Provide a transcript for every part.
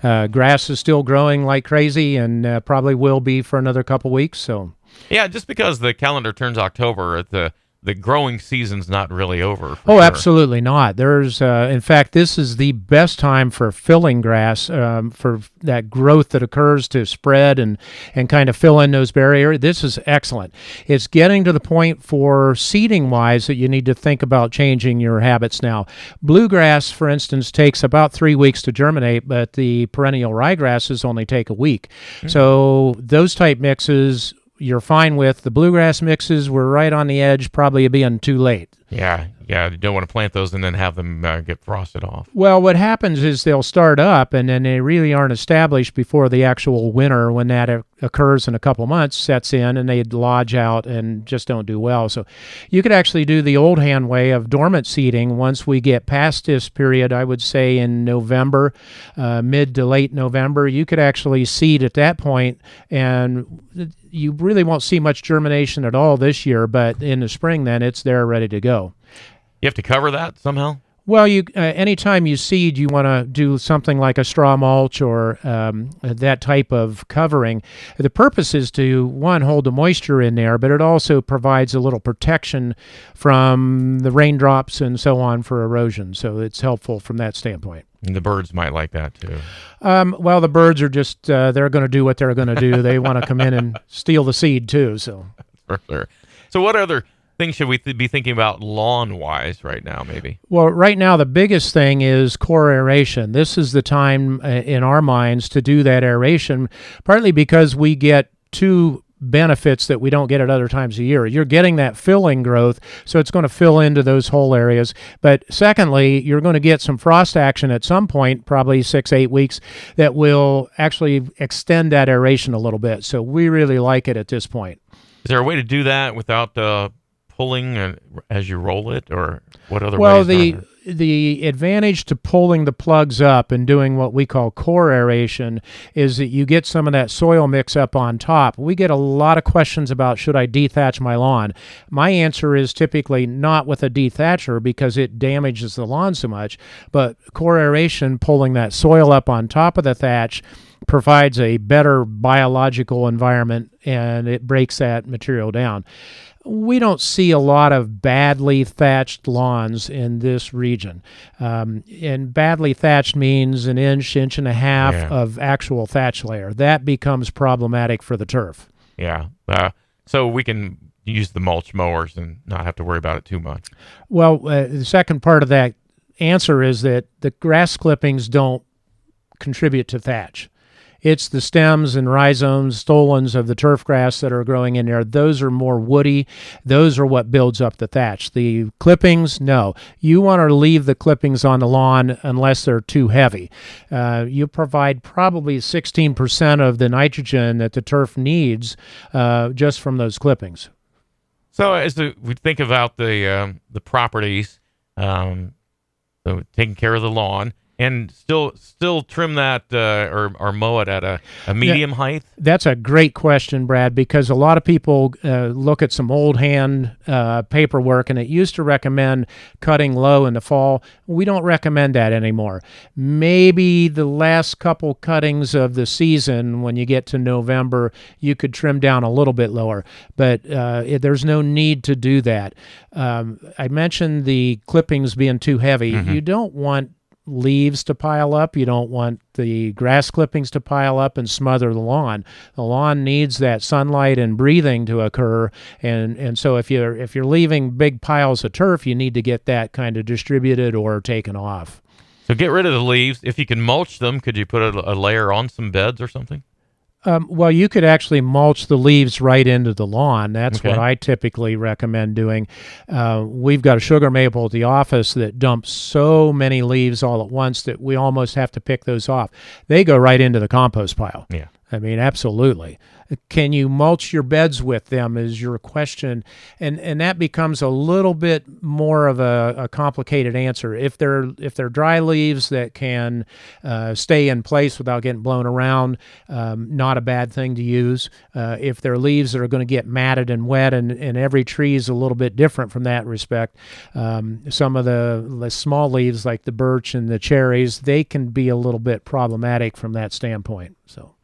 Grass is still growing like crazy and probably will be for another couple weeks. So, yeah, just because the calendar turns October, the growing season's not really over. Oh, sure. Absolutely not. There's, in fact, this is the best time for filling grass, for that growth that occurs to spread and kind of fill in those barriers. This is excellent. It's getting to the point for seeding wise that you need to think about changing your habits now. Bluegrass, for instance, takes about 3 weeks to germinate, but the perennial ryegrasses only take a week. Mm-hmm. So those type mixes you're fine with. The bluegrass mixes, we're right on the edge, probably being too late. Yeah, you don't want to plant those and then have them get frosted off. Well, what happens is they'll start up, and then they really aren't established before the actual winter, when that occurs in a couple months, sets in, and they lodge out and just don't do well. So you could actually do the old hand way of dormant seeding once we get past this period. I would say in November, mid to late November, you could actually seed at that point, and you really won't see much germination at all this year, but in the spring then it's there ready to go. You have to cover that somehow? Well, anytime you seed, you want to do something like a straw mulch or that type of covering. The purpose is to, one, hold the moisture in there, but it also provides a little protection from the raindrops and so on for erosion. So it's helpful from that standpoint. And the birds might like that too. Well, the birds are just, they're going to do what they're going to do. They want to come in and steal the seed too. So, for sure. So what other things should we be thinking about lawn-wise right now, maybe? Well, right now the biggest thing is core aeration. This is the time in our minds to do that aeration, partly because we get two benefits that we don't get at other times of year. You're getting that filling growth, so it's going to fill into those whole areas. But secondly, you're going to get some frost action at some point, probably 6-8 weeks, that will actually extend that aeration a little bit. So we really like it at this point. Is there a way to do that without pulling as you roll it, or what other ways? Well, the advantage to pulling the plugs up and doing what we call core aeration is that you get some of that soil mix up on top. We get a lot of questions about, should I dethatch my lawn? My answer is typically not with a dethatcher because it damages the lawn so much, but core aeration, pulling that soil up on top of the thatch, provides a better biological environment, and it breaks that material down. We don't see a lot of badly thatched lawns in this region. And badly thatched means an inch and a half of actual thatch layer. That becomes problematic for the turf. Yeah. So we can use the mulch mowers and not have to worry about it too much. Well, the second part of that answer is that the grass clippings don't contribute to thatch. It's the stems and rhizomes, stolons of the turf grass that are growing in there. Those are more woody. Those are what builds up the thatch. The clippings, no. You want to leave the clippings on the lawn unless they're too heavy. You provide probably 16% of the nitrogen that the turf needs just from those clippings. So as we think about the properties, so taking care of the lawn, and still trim that or mow it at a medium height? That's a great question, Brad, because a lot of people look at some old hand paperwork, and it used to recommend cutting low in the fall. We don't recommend that anymore. Maybe the last couple cuttings of the season, when you get to November, you could trim down a little bit lower, but there's no need to do that. I mentioned the clippings being too heavy. Mm-hmm. You don't want leaves to pile up. You don't want the grass clippings to pile up and smother the lawn. The lawn needs that sunlight and breathing to occur, and so if you're leaving big piles of turf, you need to get that kind of distributed or taken off. So get rid of the leaves. If you can mulch them, could you put a layer on some beds or something? Well, you could actually mulch the leaves right into the lawn. That's what I typically recommend doing. We've got a sugar maple at the office that dumps so many leaves all at once that we almost have to pick those off. They go right into the compost pile. Yeah. I mean, absolutely. Can you mulch your beds with them is your question. And that becomes a little bit more of a complicated answer. If they're dry leaves that can stay in place without getting blown around, not a bad thing to use. If they're leaves that are going to get matted and wet, and every tree is a little bit different from that respect. Some of the small leaves like the birch and the cherries, they can be a little bit problematic from that standpoint. So.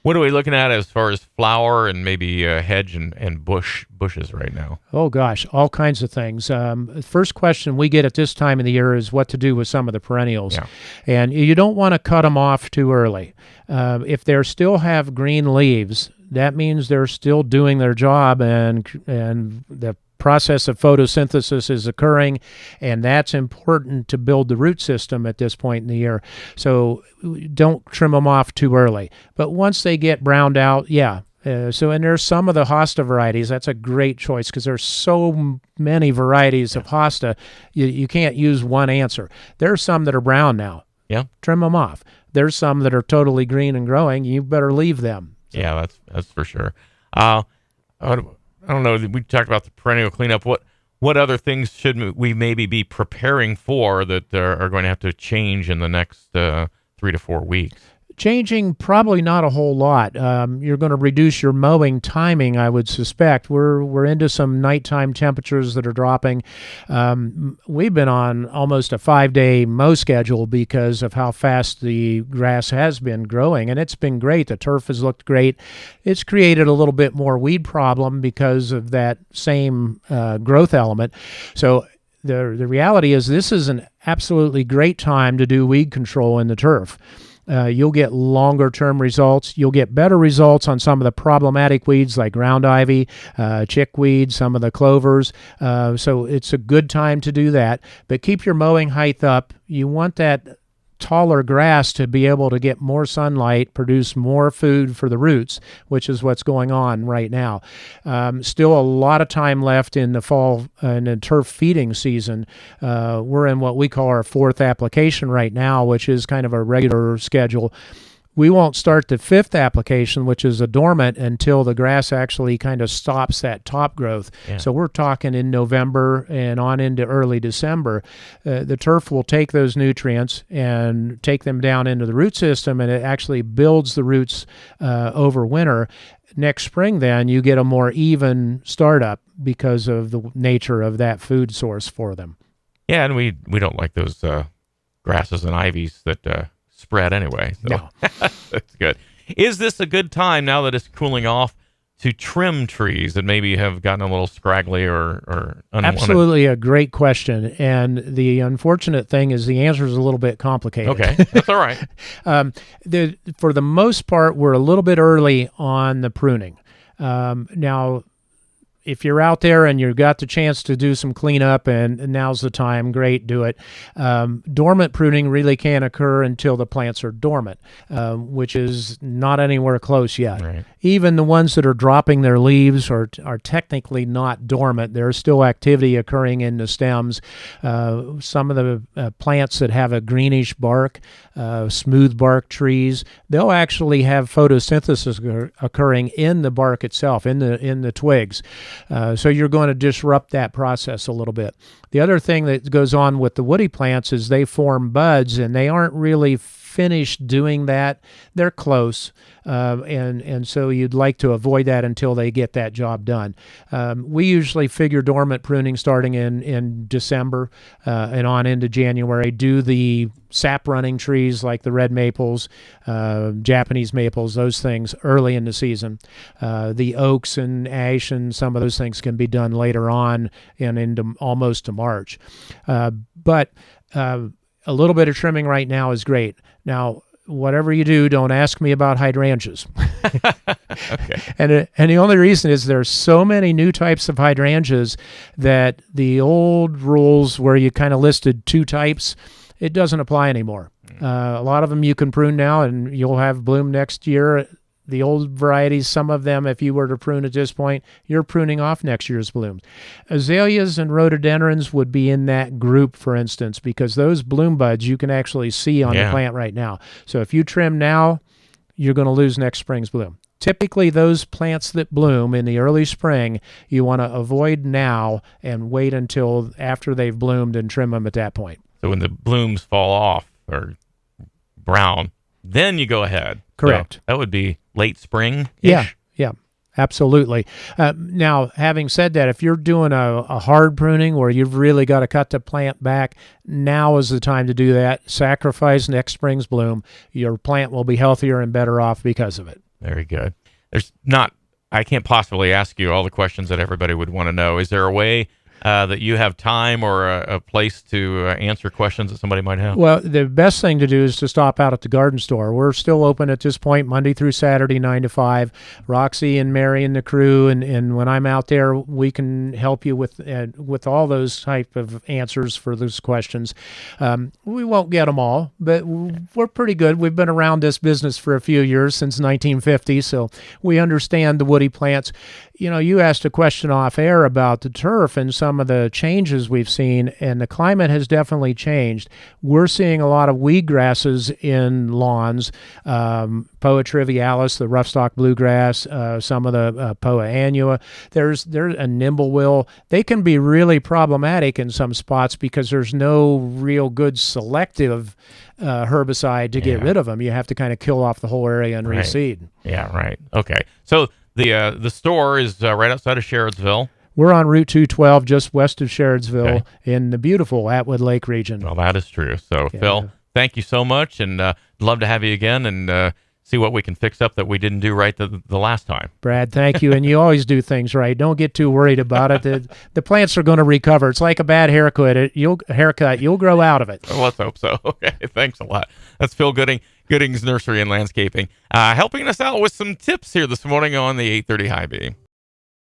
What are we looking at as far as flower and maybe hedge and bushes right now? Oh, gosh, all kinds of things. First question we get at this time of the year is what to do with some of the perennials. Yeah. And you don't want to cut them off too early. If they still have green leaves, that means they're still doing their job, and the process of photosynthesis is occurring, and that's important to build the root system at this point in the year. So don't trim them off too early. But once they get browned out, yeah. And there's some of the hosta varieties. That's a great choice because there's so many varieties of hosta. You can't use one answer. There's some that are brown now. Yeah. Trim them off. There's some that are totally green and growing. You better leave them. So. Yeah, that's for sure. I don't know. We talked about the perennial cleanup. What other things should we maybe be preparing for that are going to have to change in the next 3 to 4 weeks? Changing, probably not a whole lot. You're going to reduce your mowing timing, I would suspect. We're into some nighttime temperatures that are dropping. We've been on almost a 5-day mow schedule because of how fast the grass has been growing, and it's been great. The turf has looked great. It's created a little bit more weed problem because of that same growth element. So the reality is this is an absolutely great time to do weed control in the turf. You'll get longer-term results. You'll get better results on some of the problematic weeds like ground ivy, chickweed, some of the clovers. So it's a good time to do that. But keep your mowing height up. You want that taller grass to be able to get more sunlight, produce more food for the roots, which is what's going on right now. Still a lot of time left in the fall and the turf feeding season. We're in what we call our 4th application right now, which is kind of a regular schedule. We won't start the 5th application, which is a dormant, until the grass actually kind of stops that top growth. Yeah. So we're talking in November and on into early December. The turf will take those nutrients and take them down into the root system, and it actually builds the roots over winter. Next spring, then, you get a more even startup because of the nature of that food source for them. Yeah, and we don't like those grasses and ivies that spread anyway. So. No. That's good. Is this a good time, now that it's cooling off, to trim trees that maybe have gotten a little scraggly or unwanted? Absolutely a great question. And the unfortunate thing is the answer is a little bit complicated. Okay, that's all right. For the most part, we're a little bit early on the pruning. Now, if you're out there and you've got the chance to do some cleanup and now's the time, great, do it. Dormant pruning really can't occur until the plants are dormant, which is not anywhere close yet. Right. Even the ones that are dropping their leaves are technically not dormant. There's still activity occurring in the stems. Some of the plants that have a greenish bark, smooth bark trees, they'll actually have photosynthesis occurring in the bark itself, in the twigs. So you're going to disrupt that process a little bit. The other thing that goes on with the woody plants is they form buds, and they aren't really finished doing that. They're close, and so you'd like to avoid that until they get that job done. We usually figure dormant pruning starting in December and on into January. Do the sap-running trees like the red maples, Japanese maples, those things early in the season. The oaks and ash and some of those things can be done later on and into almost to March. But a little bit of trimming right now is great. Now, whatever you do, don't ask me about hydrangeas. Okay. And the only reason is there's so many new types of hydrangeas that the old rules where you kind of listed 2 types, it doesn't apply anymore. A lot of them you can prune now, and you'll have bloom next year. The old varieties, some of them, if you were to prune at this point, you're pruning off next year's blooms. Azaleas and rhododendrons would be in that group, for instance, because those bloom buds you can actually see on the plant right now. So if you trim now, you're going to lose next spring's bloom. Typically, those plants that bloom in the early spring, you want to avoid now and wait until after they've bloomed and trim them at that point. So when the blooms fall off or brown, then you go ahead. Correct. So that would be late spring. Yeah. Absolutely. Now, having said that, if you're doing a hard pruning where you've really got to cut the plant back, now is the time to do that. Sacrifice next spring's bloom. Your plant will be healthier and better off because of it. Very good. I can't possibly ask you all the questions that everybody would want to know. Is there a way that you have time or a place to answer questions that somebody might have? Well, the best thing to do is to stop out at the garden store. We're still open at this point, Monday through Saturday, 9 to 5. Roxy and Mary and the crew, and when I'm out there, we can help you with all those type of answers for those questions. We won't get them all, but we're pretty good. We've been around this business for a few years, since 1950, so we understand the woody plants. You know, you asked a question off air about the turf and some of the changes we've seen, and the climate has definitely changed. We're seeing a lot of weed grasses in lawns, Poa trivialis, the rough-stalk bluegrass, some of the Poa annua. There's a nimblewill. They can be really problematic in some spots because there's no real good selective herbicide to get rid of them. You have to kind of kill off the whole area and reseed. Yeah, right. Okay. So the store is right outside of Sherrodsville. We're on Route 212, just west of Sherrodsville, in the beautiful Atwood Lake region. Well, that is true. So, Phil, thank you so much, and love to have you again and see what we can fix up that we didn't do right the last time. Brad, thank you. And you always do things right. Don't get too worried about it. The plants are going to recover. It's like a bad haircut. You'll grow out of it. Well, let's hope so. Okay, thanks a lot. That's Phil Gooding's Nursery and Landscaping, helping us out with some tips here this morning on the 830 High Beam.